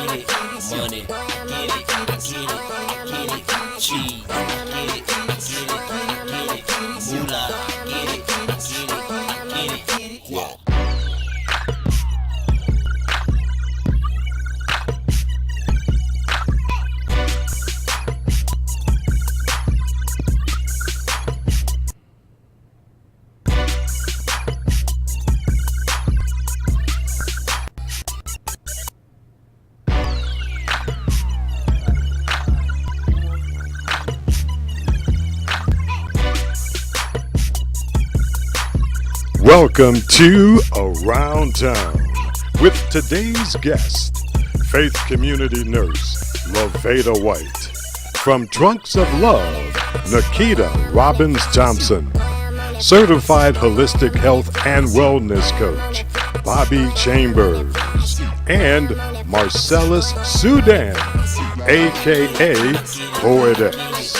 money, get it, cheese, get it, moolah, get it, yeah. Welcome to Around Town with today's guest, Faith Community Nurse LaVada White. From Trunks of Love, NIKITA Robbins-Thompson. Certified Holistic Health and Wellness Coach, BOBBIE Chambers. And Marcellus Sudan, a.k.a. Poetess.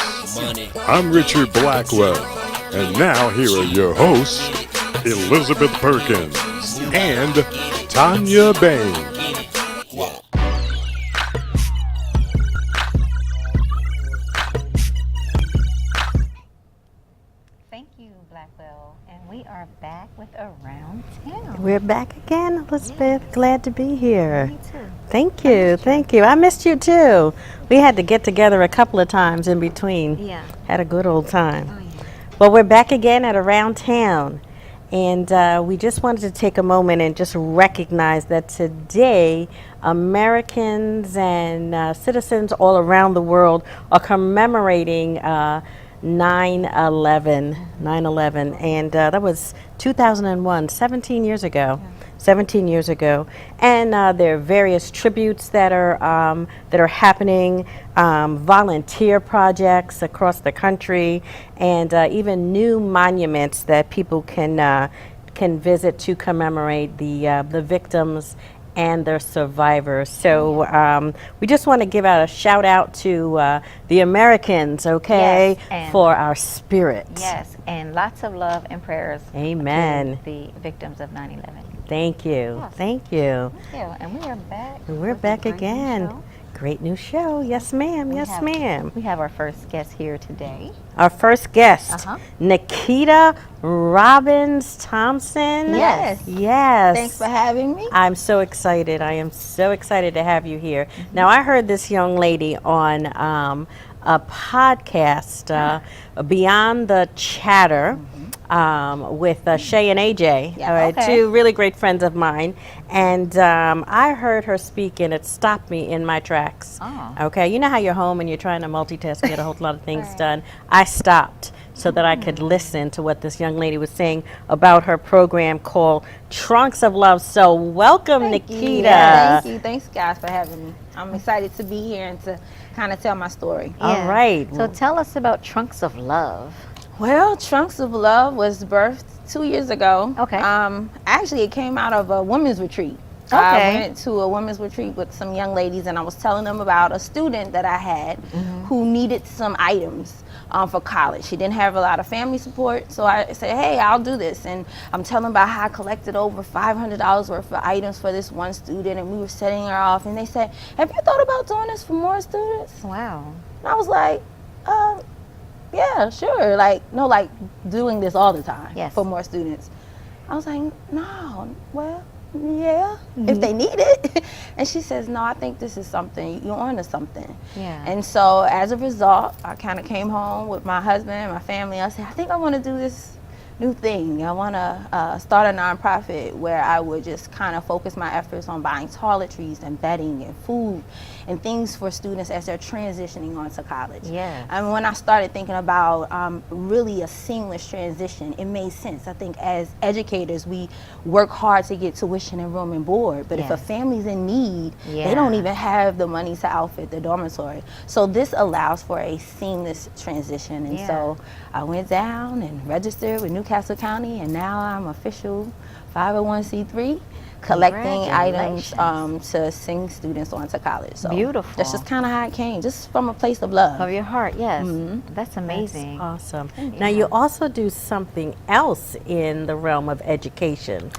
I'm Richard Blackwell, and now here are your hosts, Elizabeth Perkins and Tanya Bayne. Thank you, Blackwell. And we are back with Around Town. We're back again, Elizabeth. Yes. Glad to be here. Me too. Thank you. Thank you. I missed you too. We had to get together a couple of times in between. Yeah. Had a good old time. Oh, yeah. Well, we're back again at Around Town. And we just wanted to take a moment and just recognize that today Americans and citizens all around the world are commemorating 9/11, and that was 2001, 17 years ago. Yeah. 17 years ago, and there are various tributes that are happening, volunteer projects across the country, and even new monuments that people can visit to commemorate the victims and their survivors. So we just want to give out a shout out to the Americans, okay, Yes, for our spirit. Yes, and lots of love and prayers. Amen. To the victims of 9/11. Thank you. Yes. Thank you. Thank you. And we are back. And we're with a back great new again. show. Great new show. Yes, ma'am. We Yes, have- ma'am. We have our first guest here today. Our first guest, Uh-huh. NIKITA Robbins-Thompson. Yes. Yes. Thanks for having me. I'm so excited. I am so excited to have you here. Now, I heard this young lady on a podcast, Beyond the Chatter, with Shay and AJ, Yeah, all right, okay. two really great friends of mine. And I heard her speak, and it stopped me in my tracks. Oh. Okay, you know how you're home and you're trying to multitask and get a whole lot of things Right. done. I stopped so that I could listen to what this young lady was saying about her program called Trunks of Love. So welcome, NIKITA. Thank you. Thanks, guys, for having me. I'm excited to be here and to kind of tell my story. All right. So tell us about Trunks of Love. Well, Trunks of Love was birthed 2 years ago. Okay. Actually, it came out of a women's retreat. Okay. I went to a women's retreat with some young ladies, and I was telling them about a student that I had who needed some items for college. She didn't have a lot of family support, so I said, hey, I'll do this. And I'm telling them about how I collected over $500 worth of items for this one student, and we were setting her off, and they said, have you thought about doing this for more students? Wow. And I was like, yeah, sure. Like, no, like doing this all the time Yes. for more students. I was like, no, well, yeah, if they need it. And she says, no, I think this is something, you're onto something. Yeah. And so as a result, I kind of came home with my husband and my family. I said, I think I want to do this new thing. I want to start a nonprofit where I would just kind of focus my efforts on buying toiletries and bedding and food and things for students as they're transitioning on to college. Yes. And when I started thinking about really a seamless transition, it made sense. I think as educators, we work hard to get tuition and room and board, but if a Yes. family's in need, Yeah. they don't even have the money to outfit the dormitory. So this allows for a seamless transition. And Yeah. so I went down and registered with Newcastle County, and now I'm official 501c3 collecting items to send students on to college. So Beautiful. that's just kind of how it came, just from a place of love. Of your heart, yes. Mhm. That's amazing. Awesome. Now, you also do something else in the realm of education.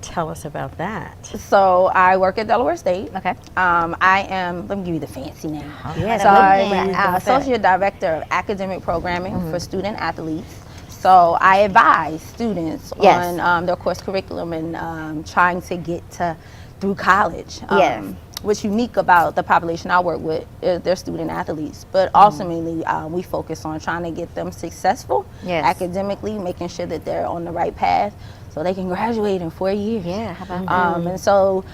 Tell us about that. So I work at Delaware State. Okay. I am, let me give you the fancy name. Yeah, So that I'm would be good. Associate Director of Academic Programming for Student Athletes. So I advise students Yes. on their course curriculum and trying to get through college. Yes. What's unique about the population I work with is they're student athletes, but ultimately we focus on trying to get them successful Yes. academically, making sure that they're on the right path so they can graduate in 4 years. Yeah, how about that? And so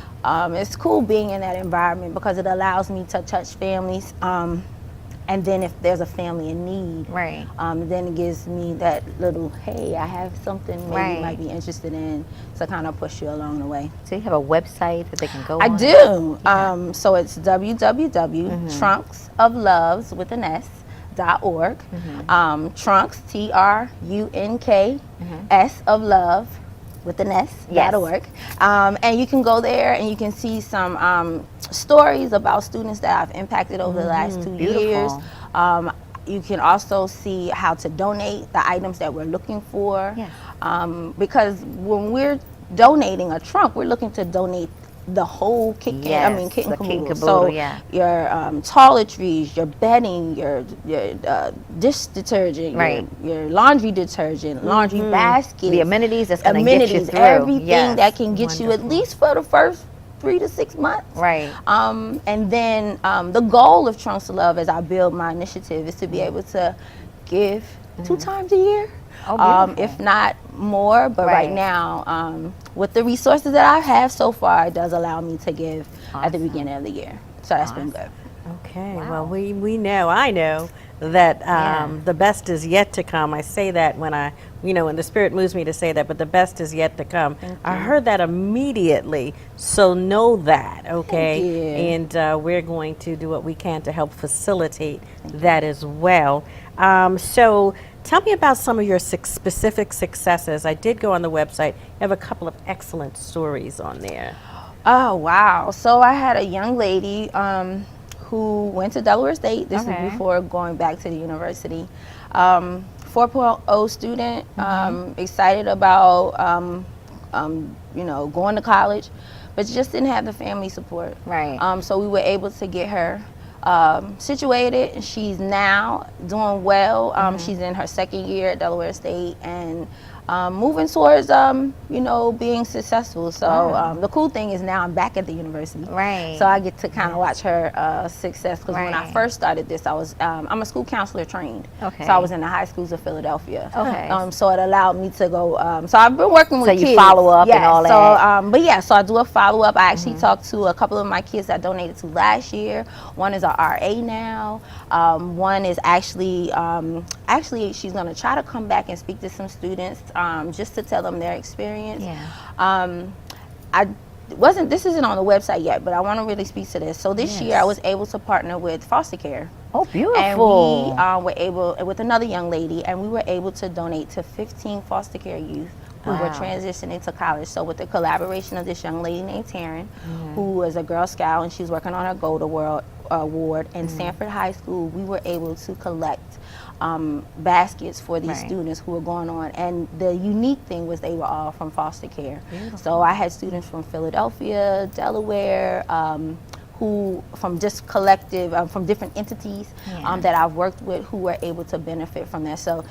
it's cool being in that environment because it allows me to touch families. And then if there's a family in need, Right. then it gives me that little, hey, I have something maybe Right. you might be interested in to kind of push you along the way. So you have a website that they can go I on? do. So it's www.trunksofloves with an S.org. Trunks, TRUNKS of love with an S.org. And you can go there and you can see some stories about students that I've impacted over the last 2 years. You can also see how to donate the items that we're looking for. Yes. Because when we're donating a trunk, we're looking to donate the whole kit and Yes, kit and the kit and caboodle. caboodle, So yeah. your toiletries, your bedding, your dish detergent, Right. your laundry detergent, laundry basket, The amenities that's going to get you through. everything Yes. that can get you at least for the first 3 to 6 months. Right. And then the goal of Trunks of Love as I build my initiative is to be able to give 2 times a year. Oh, beautiful. If not more, but right Right. now, with the resources that I have so far, it does allow me to give at the Awesome. beginning of the year. So that's been good. Okay, Wow. well, we know, I know that Yeah. the best is yet to come. I say that when when the Spirit moves me to say that, but the best is yet to come. I heard that immediately, so know that, okay? you. And we're going to do what we can to help facilitate that as well. So tell me about some of your specific successes. I did go on the website. You have a couple of excellent stories on there. Oh, wow. So I had a young lady who went to Delaware State. This Okay. is before going back to the university. 4.0 student, excited about, going to college, but just didn't have the family support. Right. So we were able to get her situated. She's now doing well. She's in her 2nd year at Delaware State and moving towards, being successful. So the cool thing is now I'm back at the university. Right. So I get to kind of watch her success because when I Right. first started this, I was I'm a school counselor trained. Okay. So I was in the high schools of Philadelphia. Okay. So it allowed me to go. So I've been working with So you kids. follow up and all so, that. but yeah, so I do a follow up. I actually talked to a couple of my kids I donated to last year. One is a RA now. One is actually she's going to try to come back and speak to some students just to tell them their experience. Yeah. This isn't on the website yet, but I want to really speak to this. So this year I was able to partner with foster care. Oh, beautiful. And we were able, with another young lady, and we were able to donate to 15 foster care youth who were Wow. transitioning to college. So with the collaboration of this young lady named Taryn, who was a Girl Scout, and she's working on her Gold Award, and Sanford High School, we were able to collect baskets for these Right. students who were going on. And the unique thing was they were all from foster care. So I had students from Philadelphia, Delaware, who from just collective, from different entities Yeah. that I've worked with who were able to benefit from that. So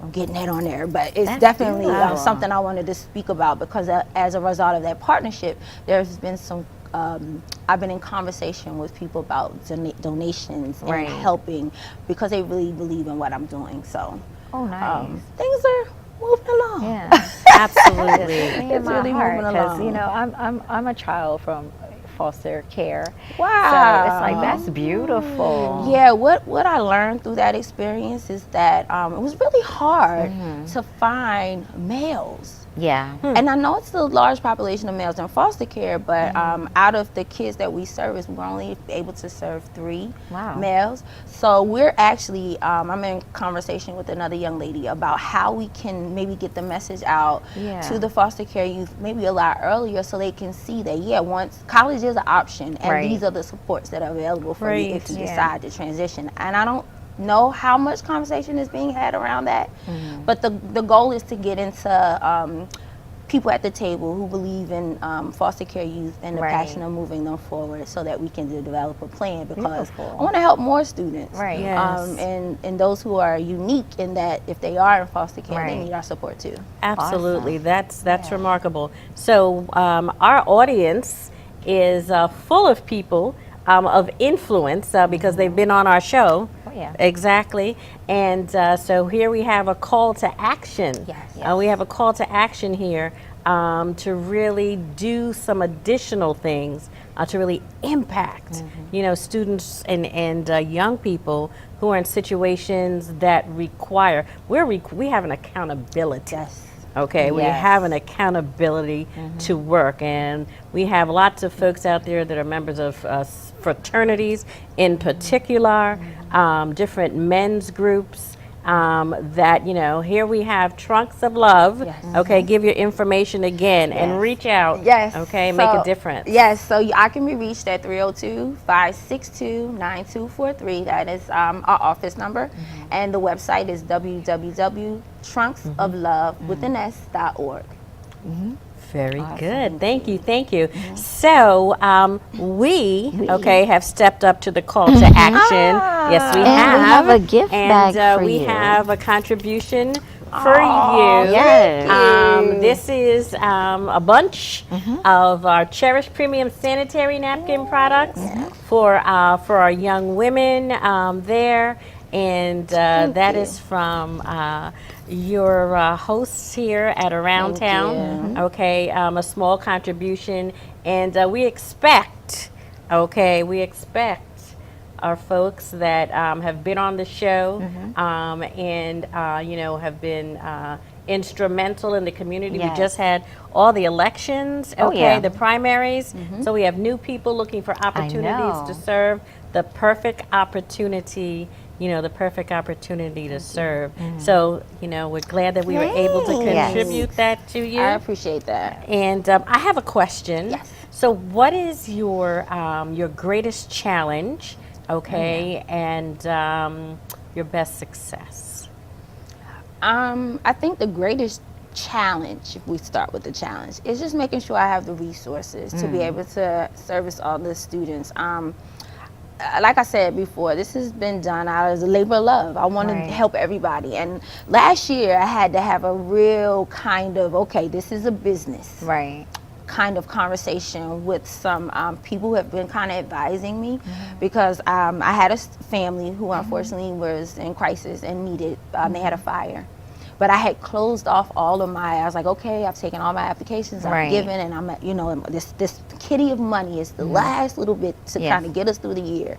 I'm getting that on there, but it's That's definitely beautiful. something I wanted to speak about because as a result of that partnership, there's been some, I've been in conversation with people about donations Right. and helping because they really believe in what I'm doing. So Oh, nice. things are moving along. Yeah. Absolutely. It's really moving Because along. I'm a child from foster care. Wow. So it's like that's beautiful. Yeah, what I learned through that experience is that it was really hard to find males. Yeah. And I know it's a large population of males in foster care, but out of the kids that we service, we're only able to serve 3 Wow. males. So we're actually, I'm in conversation with another young lady about how we can maybe get the message out Yeah. to the foster care youth maybe a lot earlier so they can see that, once college is an option and Right. these are the supports that are available for you if you Yeah. decide to transition. And I don't know how much conversation is being had around that, but the goal is to get into people at the table who believe in foster care youth and the Right. passion of moving them forward so that we can develop a plan, because Beautiful. I want to help more students. Right. Yes. And those who are unique in that if they are in foster care, they Right. need our support too. Absolutely, Awesome. that's Yeah. remarkable. So our audience is full of people of influence because they've been on our show. Oh, yeah. Exactly. And so here we have a call to action. Yes. We have a call to action here to really do some additional things to really impact, students and young people who are in situations that require. We have an accountability. Yes. Okay, we Yes. have an accountability to work, and we have lots of folks out there that are members of fraternities, in particular, different men's groups. That here we have Trunks of Love. Yes. Okay, give your information again and reach out. Yes. Okay, make a difference. Yes. So I can be reached at 302-562-9243. That is our office number. And the website is www.trunksoflove.org. Very good. Thank you. Thank you. So we have stepped up to the call to action. Yes, we And have. we have a gift bag and for we you. have a contribution for you. Yes. This is a bunch of our Cherished Premium Sanitary Napkin products for our young women there. And that is from your hosts here at Around Town. Okay, a small contribution, and we expect our folks that have been on the show and have been instrumental in the community. Yes. We just had all the elections, yeah. the primaries. So we have new people looking for opportunities know. to serve. The perfect opportunity. The perfect opportunity to serve. So, we're glad that we were able to Yes. contribute that to you. I appreciate that. And I have a question. Yes. So, what is your greatest challenge? Okay, and your best success. I think the greatest challenge, if we start with the challenge, is just making sure I have the resources to be able to service all the students. Like I said before, this has been done out of a labor of love. I want to Right. help everybody. And last year I had to have a real kind of, okay, this is a business Right. kind of conversation with some people who have been kind of advising me, because I had a family who unfortunately was in crisis and needed, they had a fire. But I had closed off all of I was like, okay, I've taken all my applications, Right. I've given, and I'm, this kitty of money is the last little bit to Yes. kind of get us through the year.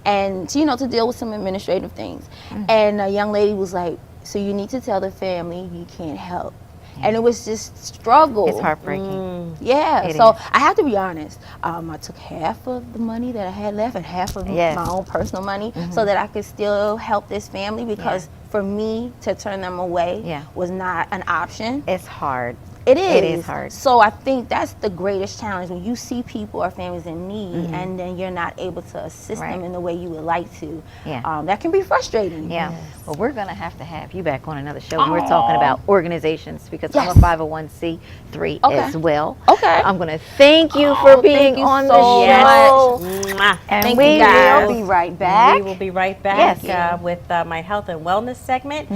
And, to deal with some administrative things. And a young lady was like, so you need to tell the family you can't help. And it was just struggle. It's heartbreaking. Yeah, It so is. I have to be honest. I took half of the money that I had left and half of Yes. my own personal money so that I could still help this family, because for me to turn them away Yeah. was not an option. It's hard. It is. It is hard. So I think that's the greatest challenge, when you see people or families in need and then you're not able to assist them Right. in the way you would like to. Yeah. That can be frustrating. Yeah. Well, we're going to have you back on another show. We're talking about organizations, because I'm a Yes. 501c3 Okay. as well. Okay. I'm going to thank you for Oh, being thank you on so the show. Mwah. And Thank we you, guys. will be right back. We will be right back Yes. with my health and wellness segment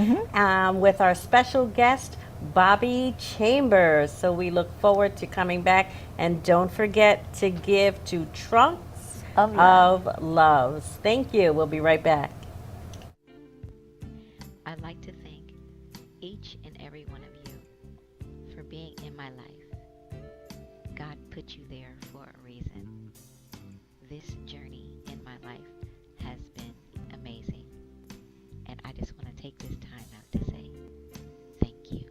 with our special guest, Bobbie Chambers. So we look forward to coming back, and don't forget to give to Trunks Of of Loves. Thank you. We'll be right back. I'd like to thank each and every one of you for being in my life. God put you there for a reason. This journey in my life has been amazing, and I just want to take this time out to say thank you.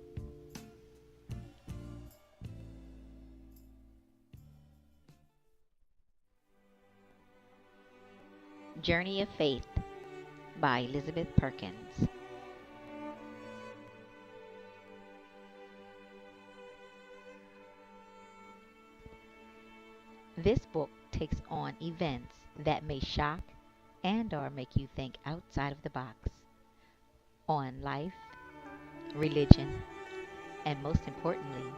Journey of Faith by Elizabeth Perkins. This book takes on events that may shock and or make you think outside of the box on life, religion, and most importantly,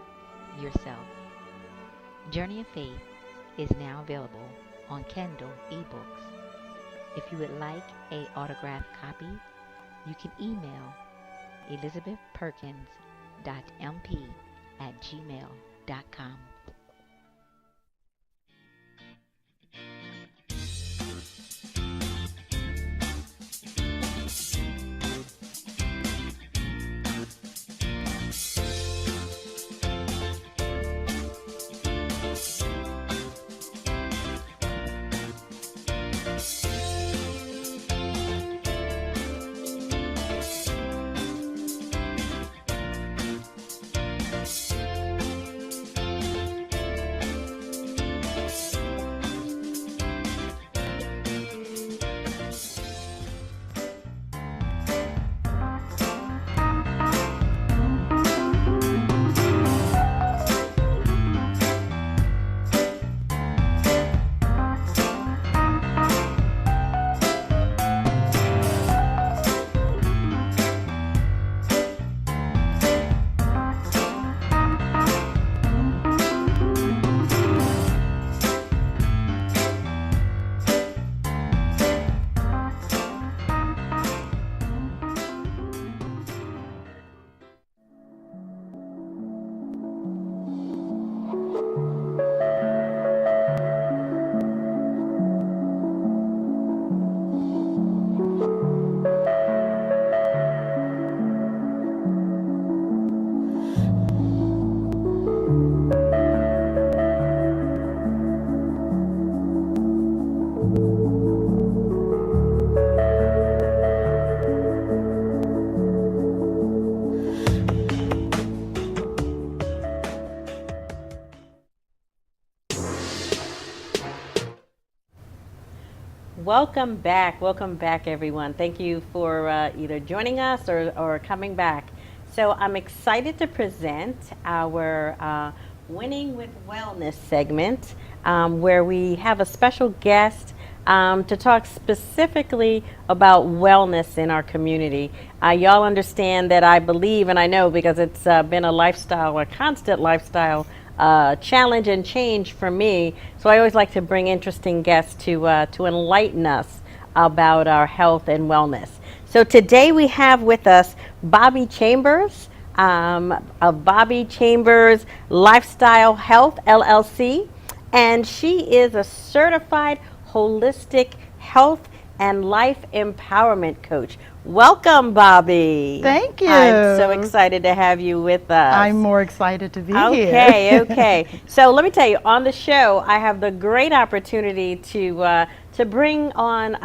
yourself. Journey of Faith is now available on Kindle eBooks. If you would like a autographed copy, you can email elizabethperkins.mp@gmail.com. Welcome back everyone. Thank you for either joining us or coming back. So I'm excited to present our Winning with Wellness segment, where we have a special guest to talk specifically about wellness in our community. Y'all understand that I believe, and I know because it's been a lifestyle, a constant lifestyle challenge and change for me. So I always like to bring interesting guests to enlighten us about our health and wellness. So today we have with us Bobbie Chambers of Bobbie Chambers Lifestyle Health LLC, and she is a certified holistic health and life empowerment coach. Welcome, Bobbie. Thank you. I'm so excited to have you with us. I'm more excited to be Okay, here. okay. So let me tell you, on the show, I have the great opportunity to bring on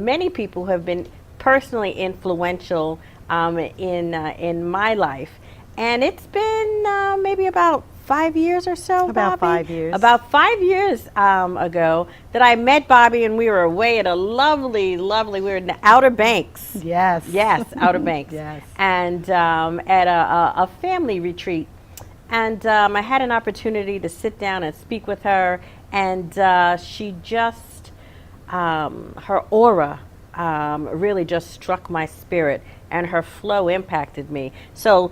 many people who have been personally influential in my life, and it's been maybe about 5 years or so. About Bobbie? 5 years. About 5 years ago that I met Bobbie, and we were away at a lovely, we were in the Outer Banks. Yes. Yes, Outer Banks. Yes. And at a family retreat. And I had an opportunity to sit down and speak with her, and she just, her aura really just struck my spirit, and her flow impacted me. So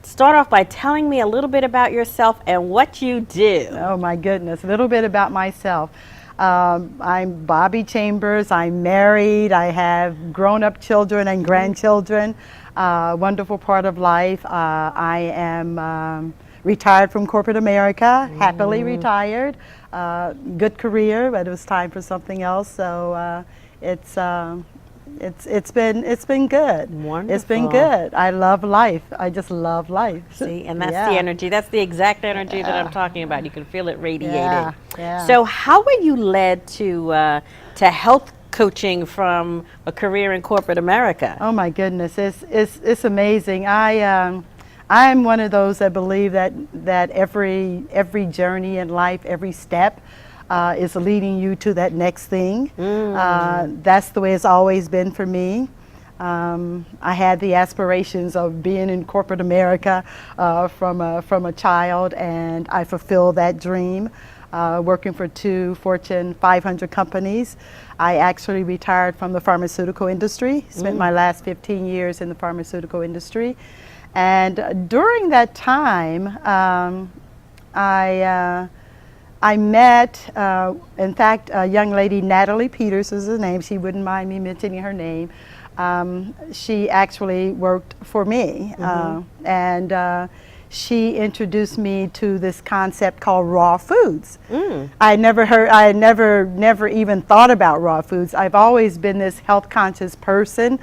start off by telling me a little bit about yourself and what you do. Oh my goodness, a little bit about myself. I'm Bobbie Chambers. I'm married. I have grown-up children and grandchildren. Wonderful part of life. I am retired from corporate America, happily retired. Good career, but it was time for something else. So it's been good. Wonderful. It's been good. I love life. I just love life. See, and that's Yeah. the energy. That's the exact energy that I'm talking about. You can feel it radiating. Yeah, yeah. So how were you led to health coaching from a career in corporate America? Oh my goodness, it's amazing. I'm one of those that believe that every journey in life, every step is leading you to that next thing. That's the way it's always been for me. I had the aspirations of being in corporate America from a child, and I fulfilled that dream. Working for 2 Fortune 500 companies. I actually retired from the pharmaceutical industry, spent my last 15 years in the pharmaceutical industry. And during that time, I met, in fact, a young lady, Natalie Peters is her name. She wouldn't mind me mentioning her name. She actually worked for me, and she introduced me to this concept called raw foods. I had never even thought about raw foods. I've always been this health conscious person,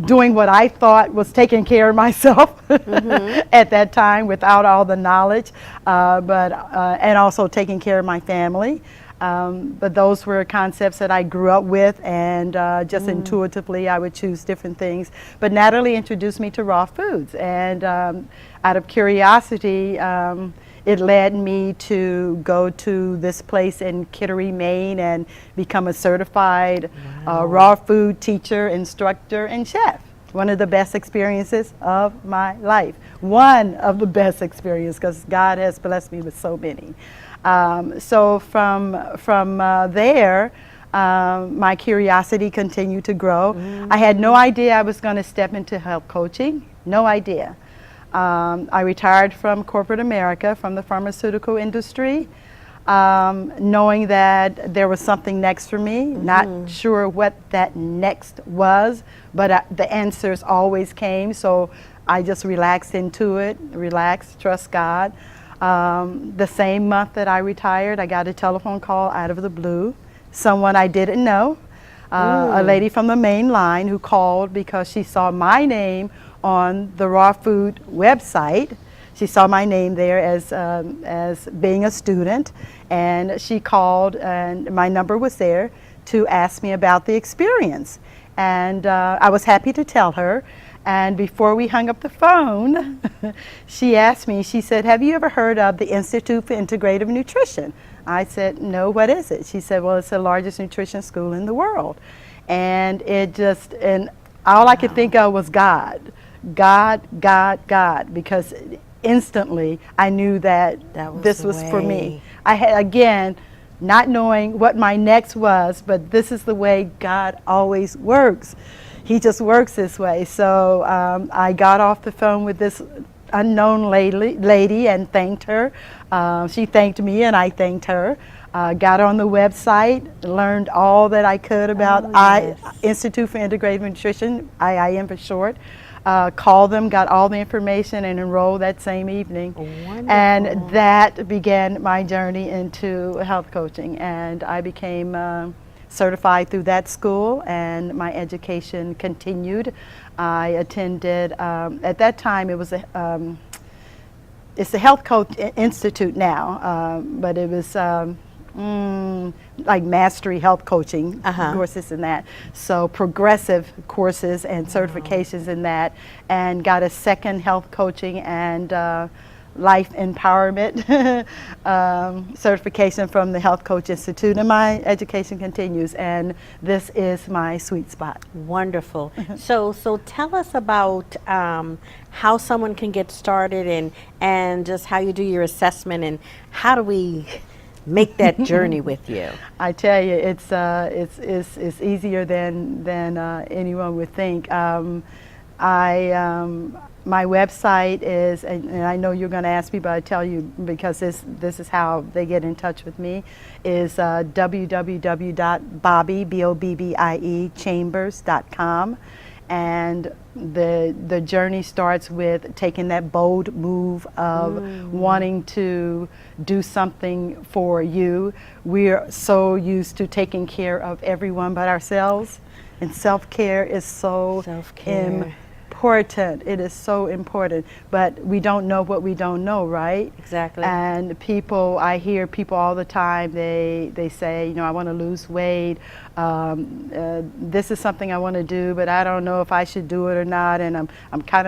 doing what I thought was taking care of myself at that time without all the knowledge, and also taking care of my family. But those were concepts that I grew up with, and just intuitively I would choose different things. But Natalie introduced me to raw foods, and out of curiosity, it led me to go to this place in Kittery, Maine, and become a certified raw food teacher, instructor, and chef. One of the best experiences of my life. One of the best experiences, because God has blessed me with so many. So from there, my curiosity continued to grow. I had no idea I was going to step into health coaching. No idea. I retired from corporate America, from the pharmaceutical industry, knowing that there was something next for me, not sure what that next was, but the answers always came, so I just relaxed into it, trust God. The same month that I retired, I got a telephone call out of the blue, someone I didn't know, a lady from the main line who called because she saw my name on the raw food website. She saw my name there as being a student, and she called, and my number was there, to ask me about the experience. And I was happy to tell her. And before we hung up the phone, she asked me, she said, "Have you ever heard of the Institute for Integrative Nutrition?" I said, "No, what is it?" She said, "Well, it's the largest nutrition school in the world." And and all I could think of was God, because instantly I knew that this was for me. I had, again, not knowing what my next was, but this is the way God always works. He just works this way. So I got off the phone with this unknown lady and thanked her. She thanked me and I thanked her. Got on the website, learned all that I could about Institute for Integrative Nutrition, IIN for short. Called them, got all the information, and enrolled that same evening. Wonderful. And that began my journey into health coaching. And I became certified through that school, and my education continued. I attended, at that time it was it's the Health Coach Institute now, but it was like mastery health coaching courses in that. So progressive courses and certifications in that, and got a second health coaching and life empowerment certification from the Health Coach Institute, and my education continues, and this is my sweet spot. Wonderful. So tell us about how someone can get started, and just how you do your assessment, and how do we make that journey with you? I tell you, it's easier than anyone would think. My website is, and I know you're going to ask me, but I tell you because this is how they get in touch with me, is www.bobbie, BOBBIE, chambers.com. And the journey starts with taking that bold move of wanting to do something for you. We're so used to taking care of everyone but ourselves, and self-care is so important. It is so important, but we don't know what we don't know, right? Exactly. And I hear people all the time, they say, you know, I want to lose weight, this is something I want to do, but I don't know if I should do it or not, and I'm kind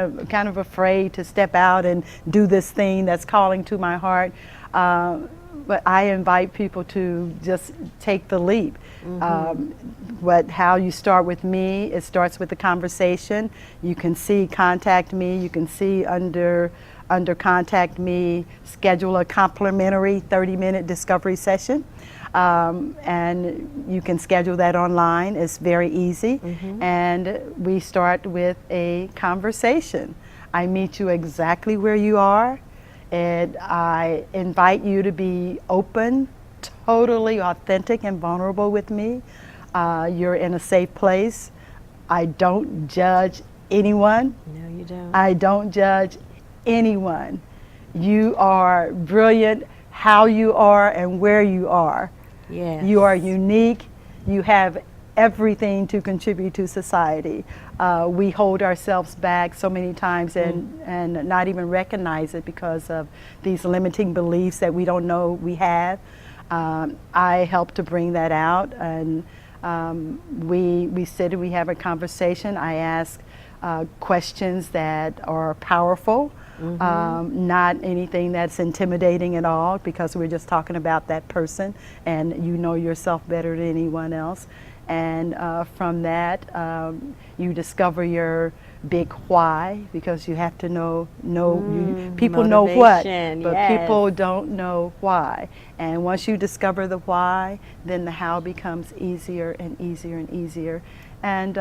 of afraid to step out and do this thing that's calling to my heart. But I invite people to just take the leap. How you start with me, it starts with the conversation. You can contact me, you can see under contact me, schedule a complimentary 30-minute discovery session. And you can schedule that online. It's very easy. And we start with a conversation. I meet you exactly where you are, I invite you to be open, totally authentic and vulnerable with me. You're in a safe place. I don't judge anyone. No, you don't. I don't judge anyone. You are brilliant how you are and where you are. Yes. You are unique. You have everything to contribute to society. We hold ourselves back so many times and not even recognize it because of these limiting beliefs that we don't know we have. I help to bring that out, and we sit and we have a conversation. I ask questions that are powerful, not anything that's intimidating at all, because we're just talking about that person and you know yourself better than anyone else. And from that, you discover your big why, because you have to know people know what, motivation, but yes. people don't know why. And once you discover the why, then the how becomes easier and easier and easier. And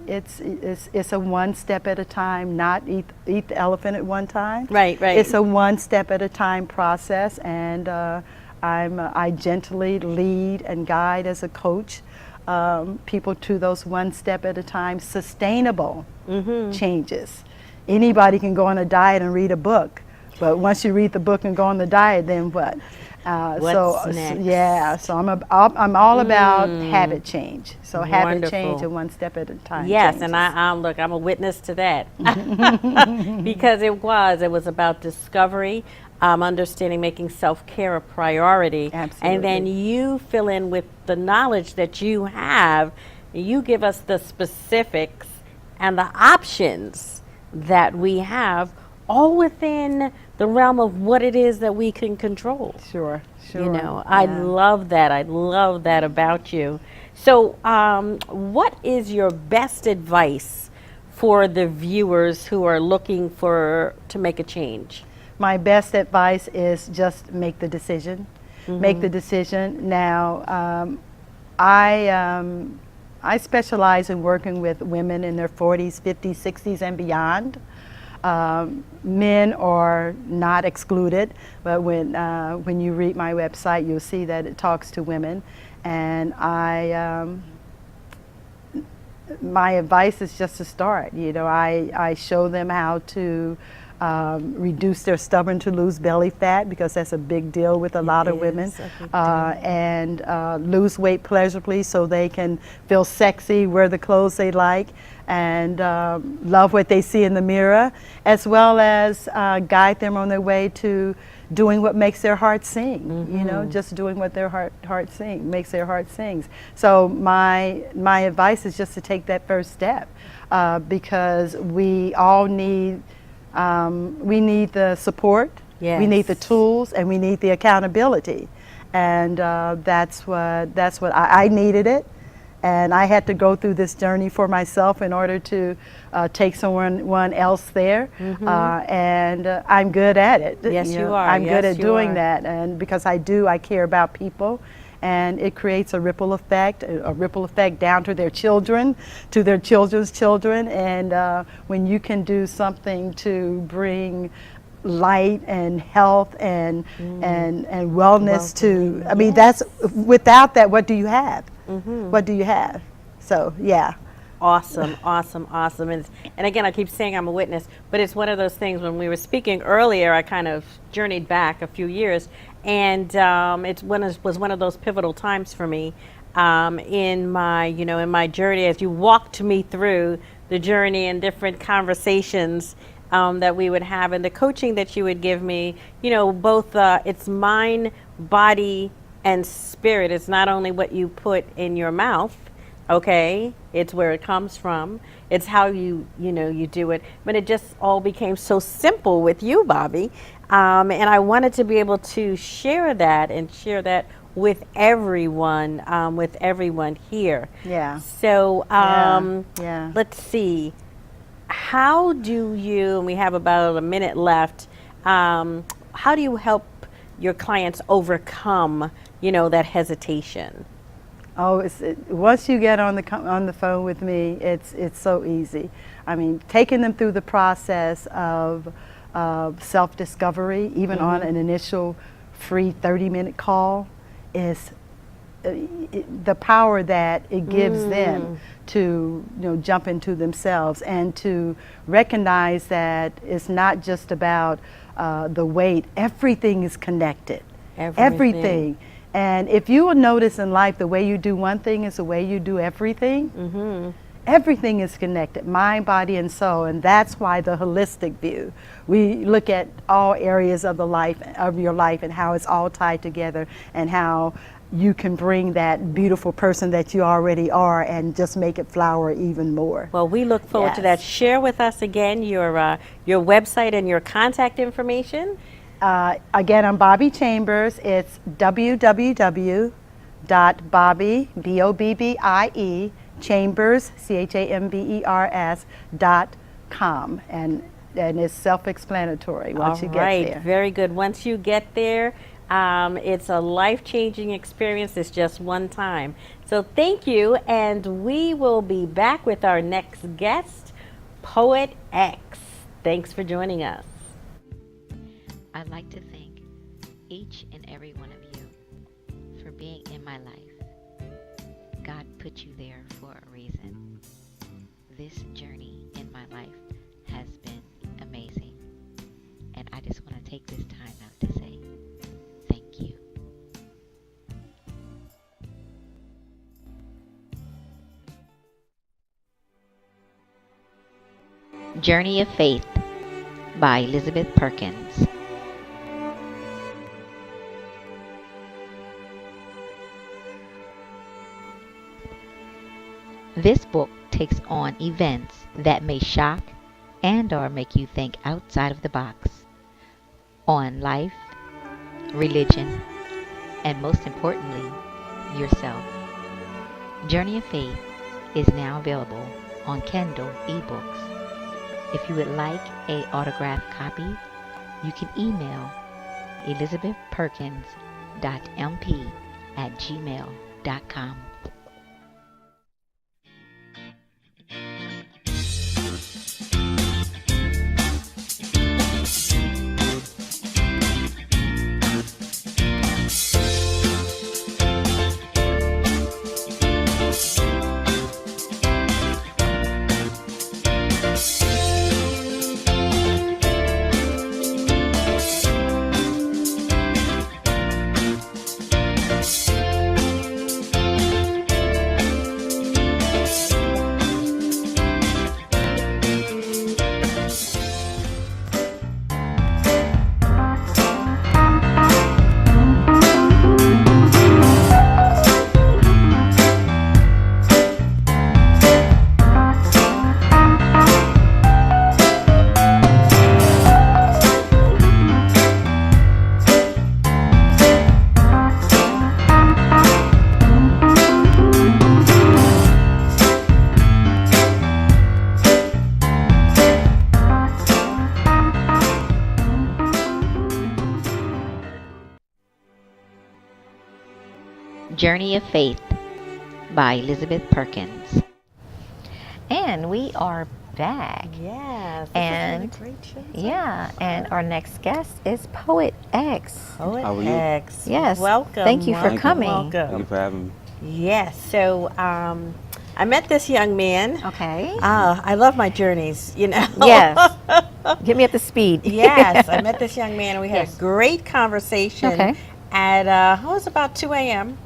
it's a one step at a time, not eat the elephant at one time. Right, right. It's a one step at a time process, and I gently lead and guide as a coach people to those one step at a time sustainable changes. Anybody can go on a diet and read a book, but once you read the book and go on the diet, then what? What's next? Yeah, so I'm all about habit change. So habit Wonderful. change and one step at a time. Yes, changes. and look, I'm a witness to that. Because it was about discovery, understanding, making self-care a priority. Absolutely. And then you fill in with the knowledge that you have. You give us the specifics and the options that we have, all within the realm of what it is that we can control. Sure. You know, I love that. I love that about you. So, what is your best advice for the viewers who are looking to make a change? My best advice is just make the decision. Make the decision. Now, I specialize in working with women in their 40s, 50s, 60s, and beyond. Men are not excluded, but when you read my website, you'll see that it talks to women. And my advice is just to start. You know, I show them how to reduce their stubborn to lose belly fat, because that's a big deal with a lot of women, and lose weight pleasurably so they can feel sexy, wear the clothes they like, and love what they see in the mirror, as well as guide them on their way to doing what makes their heart sing. You know, just doing what their heart makes their heart sings. So my advice is just to take that first step, because we all need the support, we need the tools, and we need the accountability. And that's what I needed it. And I had to go through this journey for myself in order to take someone else there. And I'm good at it. Yes, you are. I'm good Yes, at you doing are. that. And because I care about people. And it creates a ripple effect down to their children, to their children's children. And when you can do something to bring light and health and wellness to, I mean, that's, without that, what do you have? What do you have? So, yeah. Awesome, awesome, awesome. And again, I keep saying I'm a witness, but it's one of those things. When we were speaking earlier, I kind of journeyed back a few years, and it was one of those pivotal times for me in my journey, as you walked me through the journey and different conversations that we would have, and the coaching that you would give me. You know, both it's mind, body, and spirit. It's not only what you put in your mouth. Okay, it's where it comes from. It's how you do it. But it just all became so simple with you, Bobbie. And I wanted to be able to share that with everyone here. Yeah. So Yeah. let's see. How do you, and we have about a minute left, how do you help your clients overcome, that hesitation? Oh, once you get on the phone with me, it's so easy. I mean, taking them through the process of self-discovery, even on an initial free 30-minute call, is the power that it gives them to jump into themselves and to recognize that it's not just about the weight. Everything is connected. Everything. And if you will notice in life, the way you do one thing is the way you do everything. Everything is connected, mind, body, and soul, and that's why the holistic view. We look at all areas of your life and how it's all tied together, and how you can bring that beautiful person that you already are and just make it flower even more. Well, we look forward to that. Share with us again your website and your contact information. Again, I'm Bobbie Chambers. It's www.bobbie, BOBBIE, Chambers, CHAMBERS.com, and it's self-explanatory once you get there. Very good. Once you get there, it's a life-changing experience. It's just one time. So thank you, and we will be back with our next guest, Poet X. Thanks for joining us. I'd like to thank each and every one of you for being in my life. God put you there for a reason. This journey in my life has been amazing, and I just want to take this time out to say thank you. Journey of Faith by Elizabeth Perkins. This book takes on events that may shock and or make you think outside of the box on life, religion, and most importantly, yourself. Journey of Faith is now available on Kindle ebooks. If you would like an autographed copy, you can email elizabethperkins.mp@gmail.com. Journey of Faith by Elizabeth Perkins. And we are back. Yes. And this has been a great show. Yeah, and our next guest is Poet X. Poet How are you? X. Yes. Welcome. Thank you for Thank you. coming. Thank Welcome. you for having me. Yes. So I met this young man. Okay. I love my journeys, Yes. Get me up to speed. Yes. I met this young man and we had Yes. a great conversation Okay. at it was about 2 a.m.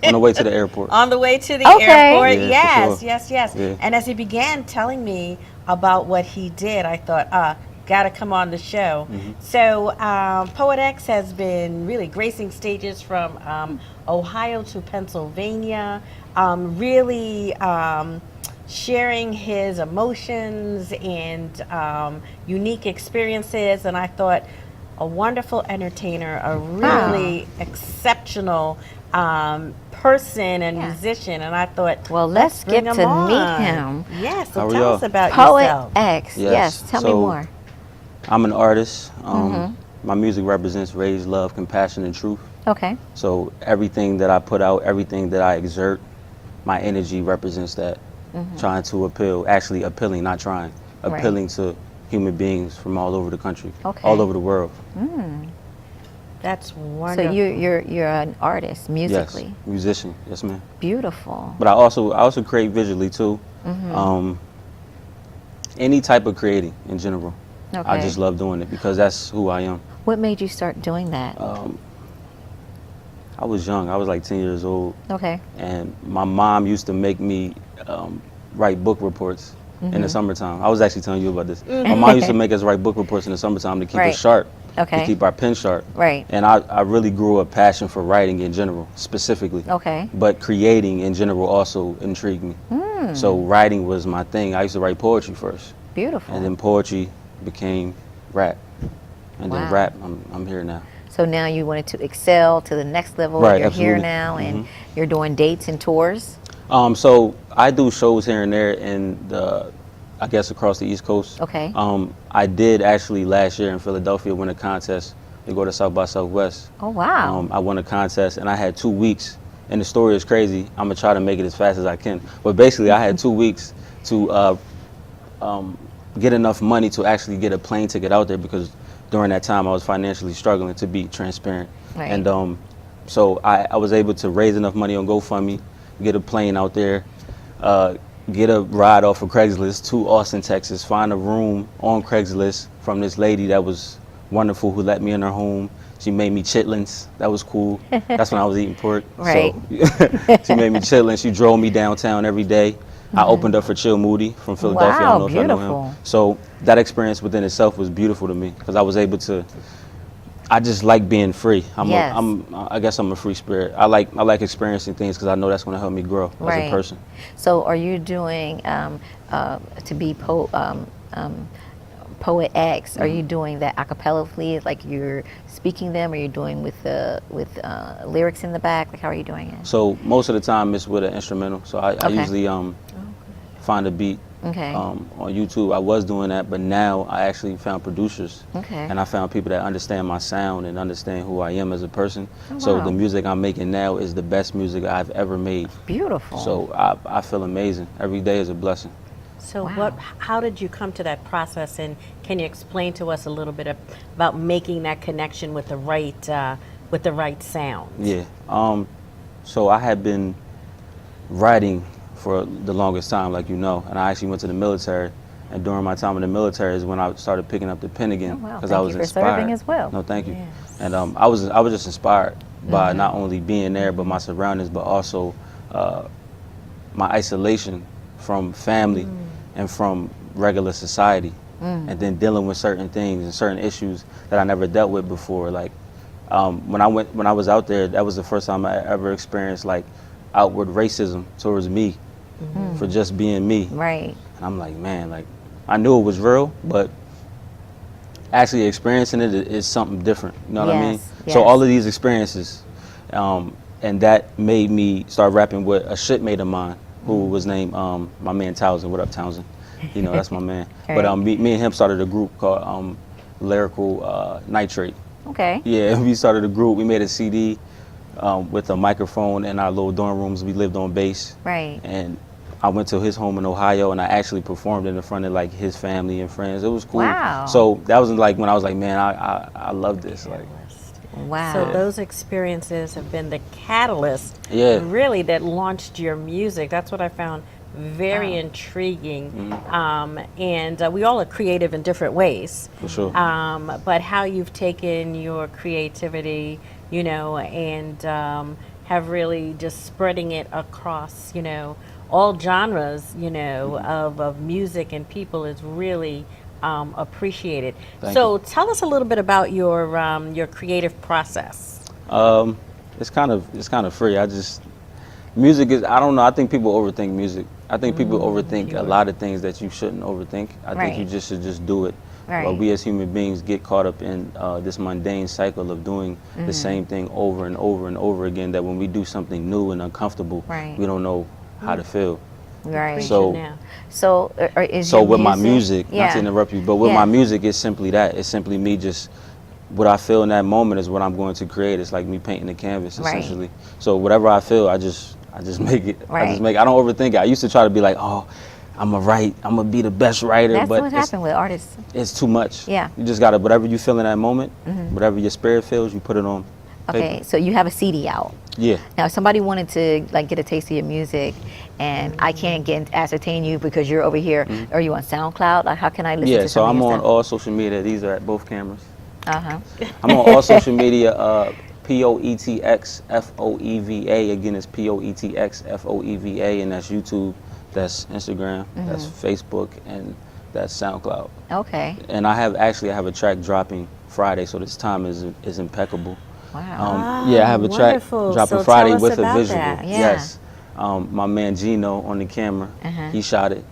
On the way to the airport. On the way to the Okay. airport. Yeah, for Yes, sure. yes. Yeah. And as he began telling me about what he did, I thought, gotta come on the show. So Poet X has been really gracing stages from Ohio to Pennsylvania, really sharing his emotions and unique experiences. And I thought, a wonderful entertainer, a really exceptional person and musician, and I thought, Well, let's bring get him to on. meet him. Yes, so How are tell y'all? us about Poet yourself. X. Yes. Tell me so more. I'm an artist. My music represents rage, love, compassion, and truth. Okay. So everything that I put out, everything that I exert, my energy represents that. Trying to appeal, actually appealing, not trying, appealing to human beings from all over the country, Okay. all over the world. That's So wonderful. you're an artist musically. Yes, musician. Yes, ma'am. Beautiful. But I also create visually too. Any type of creating in general. I Okay. just love doing it because that's who I am. What made you start doing that? I was young. I was like 10 years old. Okay. And my mom used to make me write book reports in the summertime. I was actually telling you about this. My mom used to make us write book reports in the summertime to keep Right. us sharp, Okay. to keep our pen sharp. Right. And I really grew a passion for writing in general, specifically. Okay. But creating in general also intrigued me. So writing was my thing. I used to write poetry first, Beautiful. and then poetry became rap, and then Wow. rap. I'm here now. So now you wanted to excel to the next level. Right, You're here absolutely. now, and you're doing dates and tours. So I do shows here and there in I guess across the East Coast. Okay. I did actually last year in Philadelphia win a contest to go to South by Southwest. Oh wow. I won a contest and I had 2 weeks, and the story is crazy. I'm gonna try to make it as fast as I can. But basically, I had 2 weeks to get enough money to actually get a plane ticket out there because during that time I was financially struggling, to be transparent. Right. And so I was able to raise enough money on GoFundMe, get a plane out there, get a ride off of Craigslist to Austin, Texas, find a room on Craigslist from this lady that was wonderful who let me in her home. She made me chitlins. That was cool. That's when I was eating pork. Right. So she made me chitlins. She drove me downtown every day. I opened up for Chill Moody from Philadelphia. I Wow, don't know if you know beautiful. him. So that experience within itself was beautiful to me because I was able to. I just like being free. Yes. I guess I'm a free spirit. I like experiencing things because I know that's going to help me grow as Right. a person. So are you doing to be Poet X? Are you doing that a cappella, like you're speaking them? Or are you doing with lyrics in the back? Like how are you doing it? So most of the time it's with an instrumental. So I Okay. usually find a beat Okay. on YouTube. I was doing that, but now I actually found producers. Okay. And I found people that understand my sound and understand who I am as a person. Oh, So wow. the music I'm making now is the best music I've ever made. Beautiful. So I feel amazing. Every day is a blessing. So Wow. how did you come to that process, and can you explain to us a little bit about making that connection with the right sound? Yeah. So I had been writing for the longest time, like you know, and I actually went to the military. And during my time in the military is when I started picking up the pen again Oh, wow. because Thank I was you for inspired. serving as well. No, thank you. Yes. And I was just inspired by not only being there, but my surroundings, but also my isolation from family and from regular society, and then dealing with certain things and certain issues that I never dealt with before. Like when I was out there, that was the first time I ever experienced like outward racism towards me for just being me. Right. And I'm like, man, like I knew it was real, but actually experiencing it is something different. You know what I mean? Yes, So yes. all of these experiences, and that made me start rapping with a shipmate of mine who was named my man Townsend. What up, Townsend? You know, that's my man. But Right. me and him started a group called Lyrical Nitrate. Okay. Yeah, we started a group. We made a CD with a microphone in our little dorm rooms. We lived on base. Right. And I went to his home in Ohio, and I actually performed in front of like his family and friends. It was cool. Wow. So that was like when I was like, man, I love this. Like, Wow. So those experiences have been the catalyst, Yeah. really, that launched your music. That's what I found very intriguing. And we all are creative in different ways. For sure. But how you've taken your creativity, you know, and have really just spreading it across, you know, all genres, you know, of music and people is really appreciated. Thank So tell us a little bit about your creative process. It's kind of free. Music is, I don't know, I think people overthink music. I think people overthink a lot of things that you shouldn't overthink. I think you Right. just should just do it. Right. But we as human beings get caught up in this mundane cycle of doing the same thing over and over and over again, that when we do something new and uncomfortable, Right. we don't know how to feel. Right. So- Now. So is So your with my music, yeah. not to interrupt you, but with Yeah. my music, it's simply that. It's simply me just, what I feel in that moment is what I'm going to create. It's like me painting a canvas, Right. essentially. So whatever I feel, I just make it. I Right. just make it. I don't overthink it. I used to try to be like, oh, I'm gonna write, I'm gonna be the best writer. That's but what happened with artists. it's too much. Yeah. You just gotta, whatever you feel in that moment, whatever your spirit feels, you put it on paper. Okay, so you have a CD out. Yeah. Now, if somebody wanted to like get a taste of your music, and I can't ascertain you because you're over here. Are you on SoundCloud? Like, how can I listen Yeah, to so some I'm of your on stuff? all social media. These are at both cameras. Uh-huh. I'm on all social media, POETXFOEVA. Again, it's POETXFOEVA, and that's YouTube, that's Instagram, that's Facebook, and that's SoundCloud. Okay. And I have a track dropping Friday, so this time is impeccable. Wow. Yeah, I have a track wonderful. dropping So Friday tell us with a about visual. that. Yeah. Yes. My man Gino on the camera, he shot it.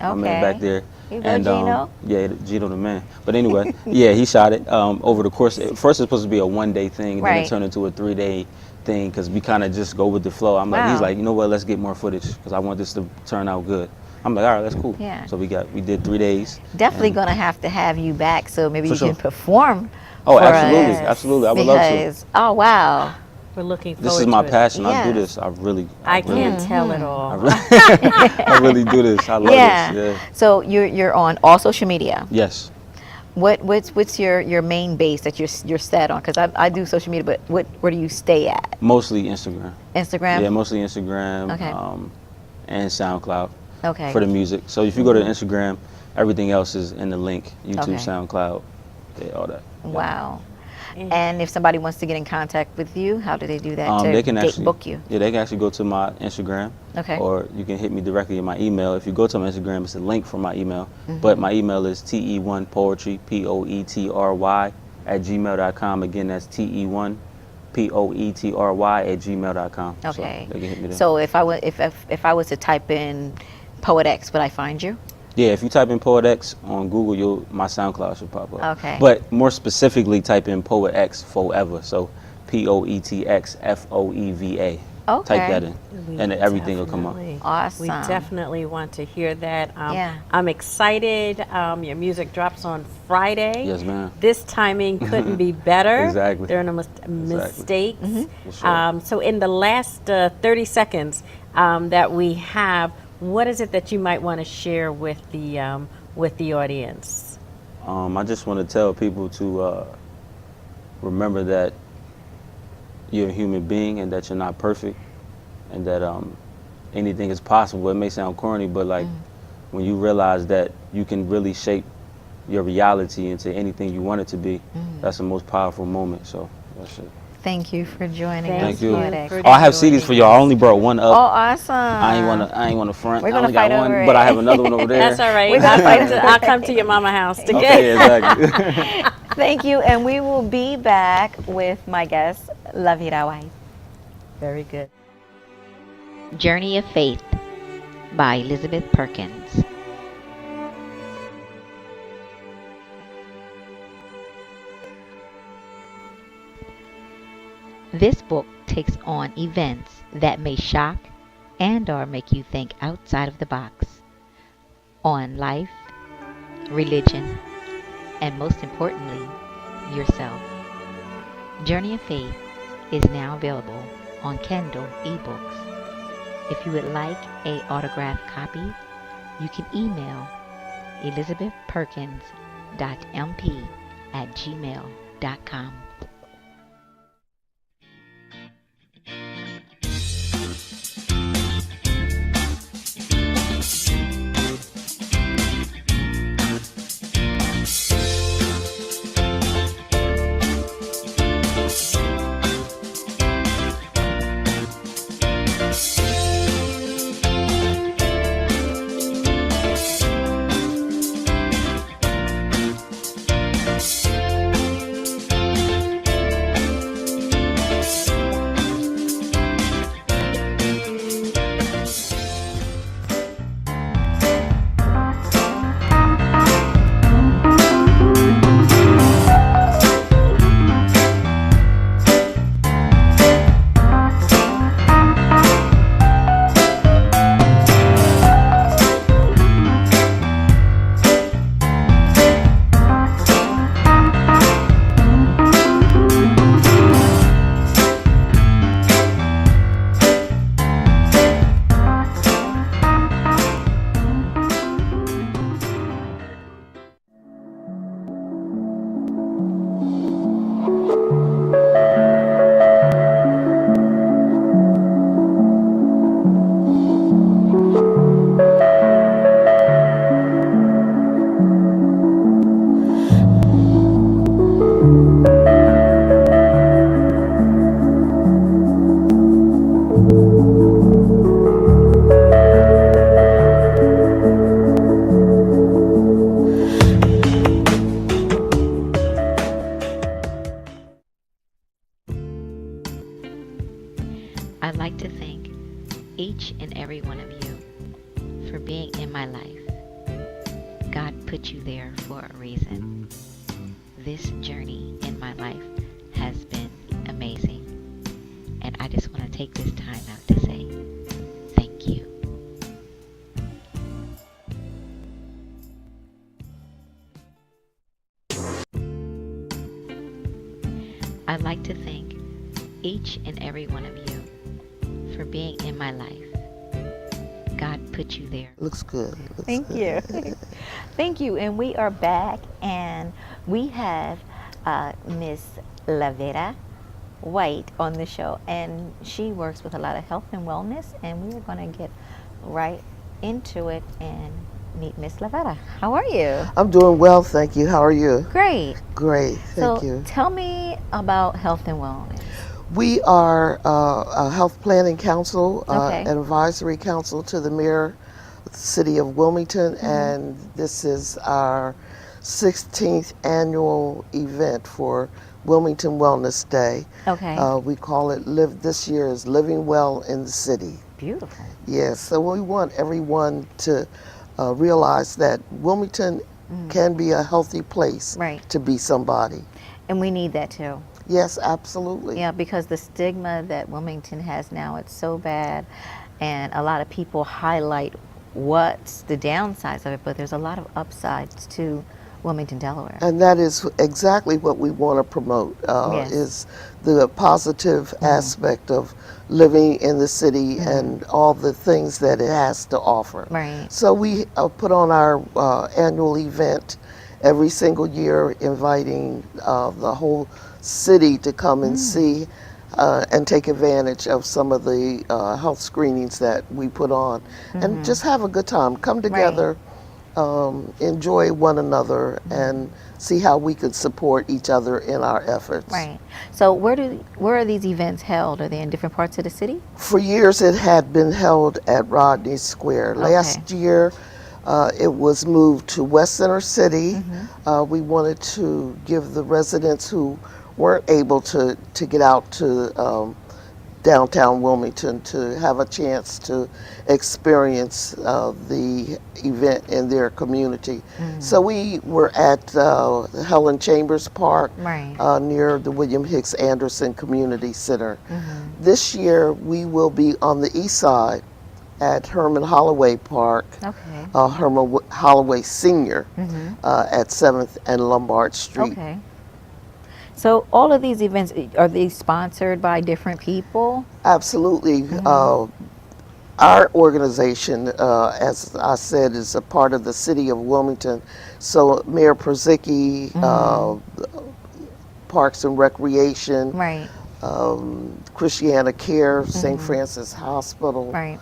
My man back there. You know Gino? Yeah, Gino the man. But anyway, yeah, he shot it over the course. First, it's supposed to be a 1-day thing, then Right. it turned into a 3-day thing because we kind of just go with the flow. He's Wow. like, you know what? Let's get more footage because I want this to turn out good. I'm like, all right, that's cool. Yeah. So we did 3 days. Definitely and- gonna have to have you back so maybe For you sure. can perform. Oh, for absolutely, us. absolutely. I would love to. Because, oh wow. We're looking forward This is my to it. passion. I do Yes. this. I really Can't tell it all. I really do this. I love Yeah. this. Yeah. So you're on all social media. Yes. What's your main base that you're set on? Because I do social media, but where do you stay at? Mostly Instagram. Instagram. Yeah, mostly Instagram. Okay. And SoundCloud. Okay. For the music. So if you go to Instagram, everything else is in the link. YouTube, Okay. SoundCloud, all that. Yeah. Wow. And if somebody wants to get in contact with you, how do they do that to They can actually book you? Yeah, they can actually go to my Instagram. Okay. Or you can hit me directly in my email. If you go to my Instagram, it's a link for my email. But my email is te1poetry, POETRY @gmail.com. Again, that's te1poetry @gmail.com. Okay. So they can hit me there. So if I was to type in Poet X, would I find you? Yeah, if you type in Poet X on Google, my SoundCloud should pop up. Okay. But more specifically, type in Poet X Forever. So POETXFOEVA. Okay. Type that in, and everything will come up. Definitely. Awesome. We definitely want to hear that. Yeah. I'm excited. Your music drops on Friday. Yes, ma'am. This timing couldn't be better. Exactly. There are no mistakes. For sure. So in the last 30 seconds that we have, what is it that you might want to share with the audience? I just want to tell people to remember that you're a human being and that you're not perfect, and that anything is possible. It may sound corny, but like when you realize that you can really shape your reality into anything you want it to be, that's the most powerful moment. So that's it. Thank you for joining us. Thank you. Poet X. Oh, I have CDs for y'all. I only brought one Oh, up. awesome. I ain't wanna front. We're I gonna only got fight one, over but it. I have another one over there. That's all right. We're gonna fight I'll come to your mama house to get. Okay, exactly. Thank you, and we will be back with my guest, La Vida White. Very good. Journey of Faith by Elizabeth Perkins. This book takes on events that may shock and or make you think outside of the box on life, religion, and most importantly, yourself. Journey of Faith is now available on Kindle ebooks. If you would like an autographed copy, you can email elizabethperkins.mp@gmail.com. for being in my life. God put you there for a reason. This journey in my life has been amazing. And I just want to take this time out to say thank you. I'd like to thank each and every one of you for being in my life. God put you there. Looks good. Thank you. Thank you. And we are back, and we have Miss Lavera White on the show, and she works with a lot of health and wellness, and we are going to get right into it and meet Miss Lavera. How are you? I'm doing well, thank you. How are you? Great. Great, thank you. Tell me about health and wellness. We are a health planning council, Okay. an advisory council to the mayor of the city of Wilmington, and this is our 16th annual event for Wilmington Wellness Day. Okay. We call it this year is Living Well in the City. Beautiful. Yes, so we want everyone to realize that Wilmington can be a healthy place Right. to be somebody. And we need that too. Yes, absolutely. Yeah, because the stigma that Wilmington has now, it's so bad, and a lot of people highlight what's the downsides of it, but there's a lot of upsides to Wilmington, Delaware. And that is exactly what we want to promote, Yes. is the positive aspect of living in the city and all the things that it has to offer. Right. So we put on our annual event every single year, inviting the whole city to come and see and take advantage of some of the health screenings that we put on, and just have a good time. Come together, enjoy one another, and see how we could support each other in our efforts. Right. So where are these events held? Are they in different parts of the city? For years, it had been held at Rodney Square. Last year, it was moved to West Center City. We wanted to give the residents who weren't able to get out to downtown Wilmington to have a chance to experience the event in their community. So we were at Helen Chambers Park, Right. near the William Hicks Anderson Community Center. This year we will be on the east side at Herman Holloway Park, Okay. Herman Holloway Senior, at 7th and Lombard Street. Okay. So all of these events, are they sponsored by different people? Absolutely. Our organization, as I said, is a part of the city of Wilmington. So Mayor Przicki, Parks and Recreation, Right. Christiana Care, St. Francis Hospital, Right.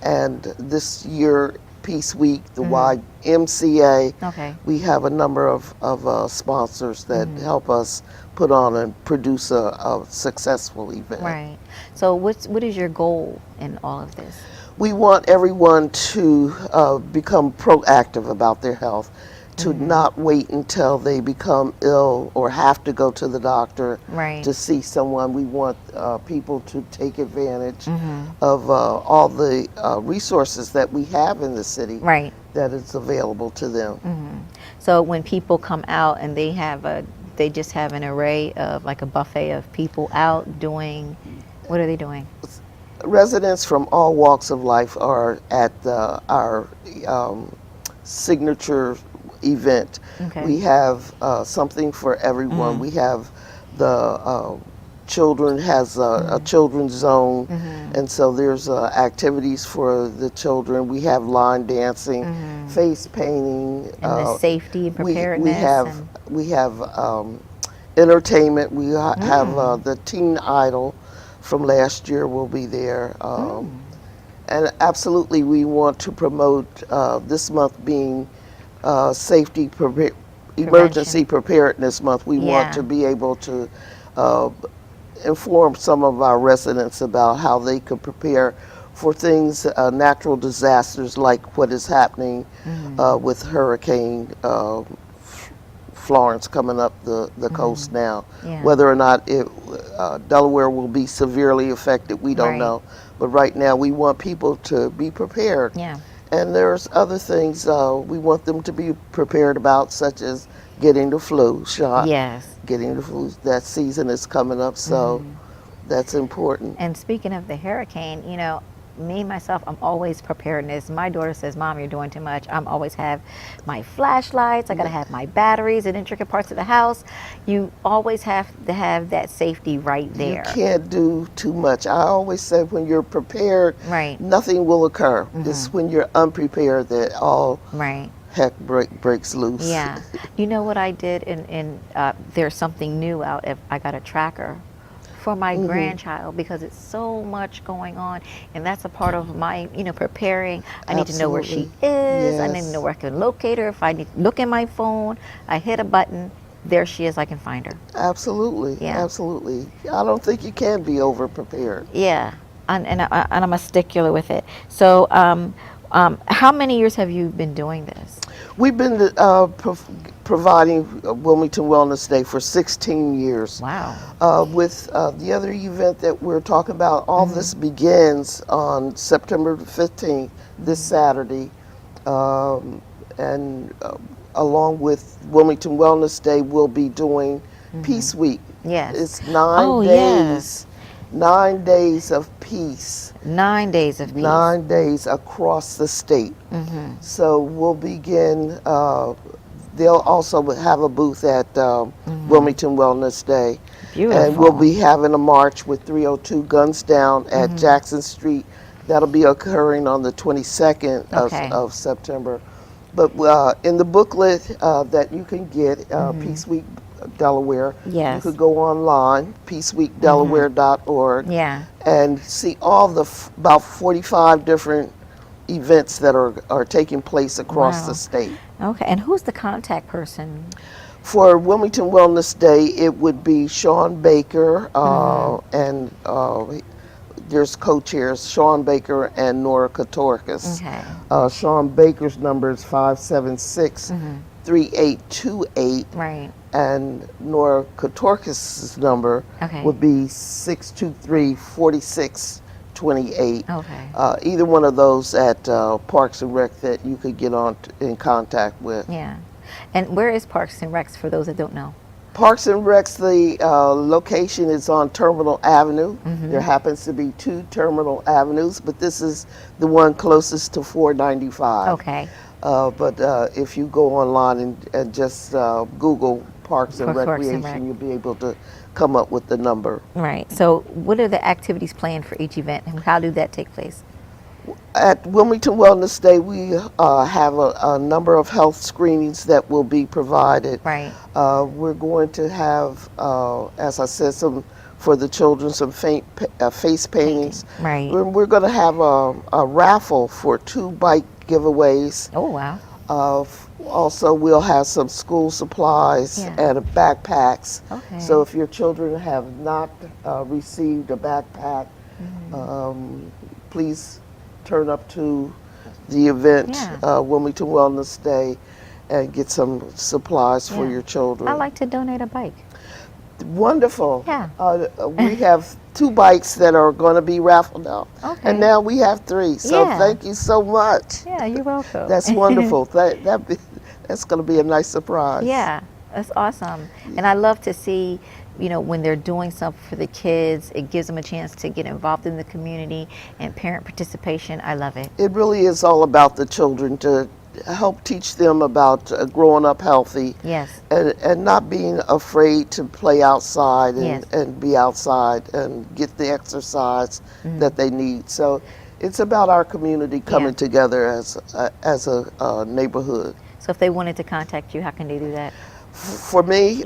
and this year, Peace Week, the YMCA. Okay. We have a number of sponsors that help us put on and produce a successful event. Right. So what is your goal in all of this? We want everyone to become proactive about their health, to not wait until they become ill or have to go to the doctor Right. to see someone. We want people to take advantage of all the resources that we have in the city Right. that is available to them. So when people come out and they just have an array of, like, a buffet of people out doing, what are they doing? Residents from all walks of life are at our signature event. Okay. We have something for everyone. We have the children has a children's zone, and so there's activities for the children. We have line dancing, face painting, And the safety and preparedness. we have entertainment. We have the Teen Idol from last year will be there. And absolutely, we want to promote this month being Emergency Preparedness Month. We want to be able to inform some of our residents about how they could prepare for things, natural disasters like what is happening with Hurricane Florence coming up the coast now. Yeah. Whether or not Delaware will be severely affected, we don't Right. know. But right now, we want people to be prepared. Yeah. And there's other things we want them to be prepared about, such as getting the flu shot. Yes. Getting the flu, that season is coming up, so that's important. And speaking of the hurricane, you know, me, myself, I'm always preparedness. My daughter says, Mom, you're doing too much. I'm always have my flashlights. I got to have my batteries in intricate parts of the house. You always have to have that safety right there. You can't do too much. I always say when you're prepared, Right. nothing will occur. It's when you're unprepared that all Right. heck breaks loose. Yeah. You know what I did? There's something new out. I got a tracker for my grandchild because it's so much going on, and that's a part of my, you know, preparing. I need to know where she is. I need to know where I can locate her. If I need to look in my phone, I hit a button, there she is, I can find her. Absolutely. Yeah. Absolutely. I don't think you can be over prepared. Yeah, and I'm a stickler with it. So how many years have you been doing this? We've been providing Wilmington Wellness Day for 16 years. Wow. With the other event that we're talking about, all this begins on September 15th, this Saturday. And along with Wilmington Wellness Day, we'll be doing Peace Week. Yes. It's 9 days. Yes. 9 days of peace. 9 days of peace. 9 days across the state. So we'll begin, they'll also have a booth at Wilmington Wellness Day. Beautiful. And we'll be having a march with 302 Guns Down at Jackson Street. That'll be occurring on the 22nd of September. But in the booklet that you can get, Peace Week Delaware, Yes. you could go online, peaceweekdelaware.org, Yeah. and see all the about 45 different events that are taking place across Wow. the state. Okay, and who's the contact person? For Wilmington Wellness Day, it would be Sean Baker, and there's co-chairs, Sean Baker and Nora Katorkis. Okay. Sean Baker's number is 576-3828. Right. And Nora Katorkis' number would be 623-4628. Okay. Either one of those at Parks and Rec that you could get in contact with. Yeah. And where is Parks and Recs for those that don't know? Parks and Recs, the location is on Terminal Avenue. There happens to be 2 Terminal Avenues, but this is the one closest to 495. Okay. But if you go online and just Google Parks and Parks and Recreation, Rec. you'll be able to come up with the number. Right. So what are the activities planned for each event, and how do that take place? At Wilmington Wellness Day, we have a number of health screenings that will be provided. Right. We're going to have, as I said, some for the children, some face paintings. Right. We're going to have a raffle for 2 bike giveaways. Oh, wow. Also, we'll have some school supplies and backpacks. Okay. So if your children have not received a backpack, please turn up to the event, Wilmington Wellness Day, and get some supplies for your children. I'd like to donate a bike. Wonderful. Yeah. We have 2 bikes that are going to be raffled out. Okay. And now we have 3. So thank you so much. Yeah, you're welcome. That's wonderful. That's going to be a nice surprise. Yeah, that's awesome. And I love to see, you know, when they're doing something for the kids, it gives them a chance to get involved in the community and parent participation. I love it. It really is all about the children, to help teach them about growing up healthy. Yes. And not being afraid to play outside and be outside and get the exercise that they need. So it's about our community coming together as a neighborhood. So if they wanted to contact you, how can they do that? For me,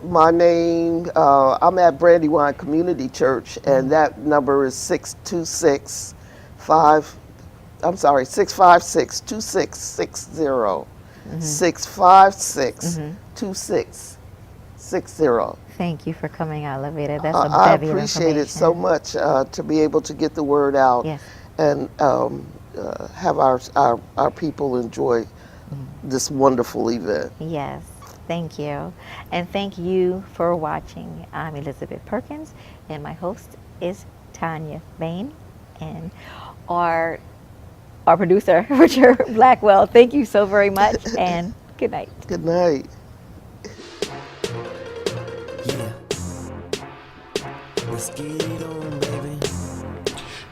my name, I'm at Brandywine Community Church, and that number is 656-2660. 656-2660. Thank you for coming out, Lavita. That's a I bevy of appreciate it so much to be able to get the word out and have our people enjoy this wonderful event. Yes. Thank you. And thank you for watching. I'm Elizabeth Perkins, and my host is Tanya Bayne. and our producer, Richard Blackwell. Thank you so very much, and good night. Good night. Yeah. Let's get it on, baby.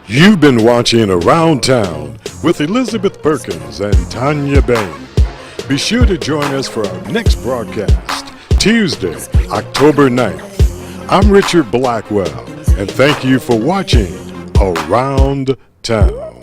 You've been watching Around Town with Elizabeth Perkins and Tanya Bayne. Be sure to join us for our next broadcast, Tuesday, October 9th. I'm Richard Blackwell, and thank you for watching Around Town.